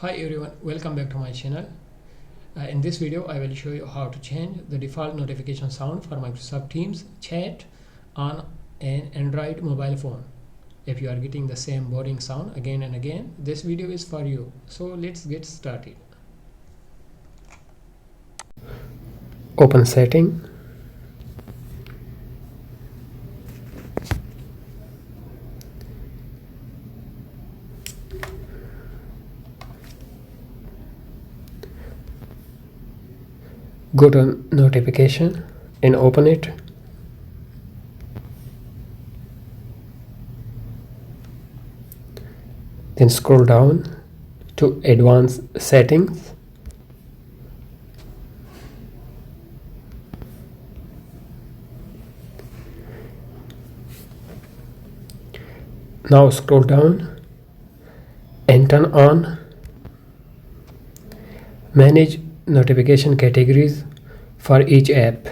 Hi everyone, welcome back to my channel. In this video I will show you how to change the default notification sound for Microsoft Teams chat on an Android mobile phone. If you are getting the same boring sound again and again, this video is for you. So let's get started. Open setting. Go to notification and open it. Then scroll down to advanced settings. Now scroll down and turn on manage notification categories for each app.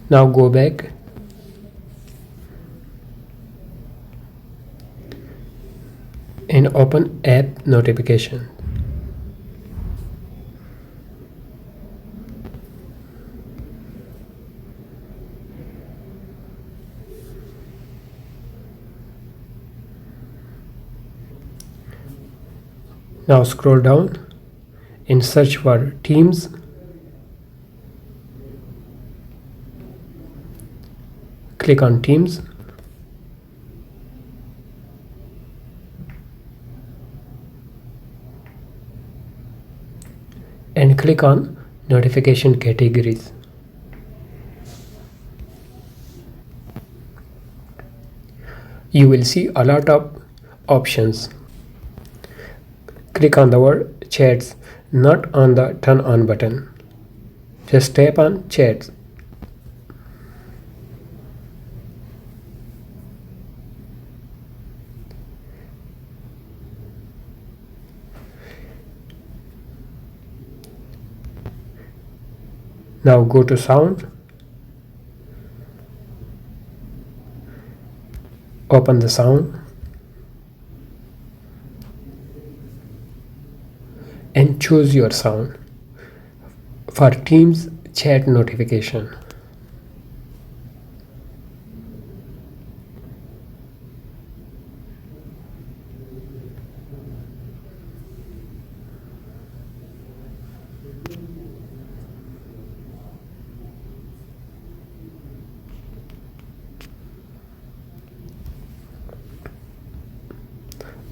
Now go back and open app notification. Now scroll down and search for Teams. Click on Teams. And click on notification categories. You will see a lot of options. Click on the word chats, not on the turn on button. Just tap on chats. Now go to sound. Open the sound and choose your sound for Teams chat notification.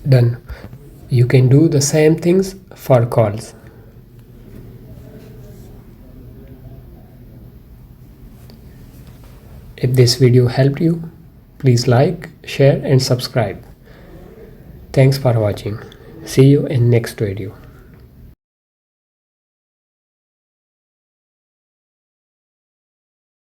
Done. You can do the same things for calls. If this video helped you, please like, share and subscribe. Thanks for watching. See you in next video.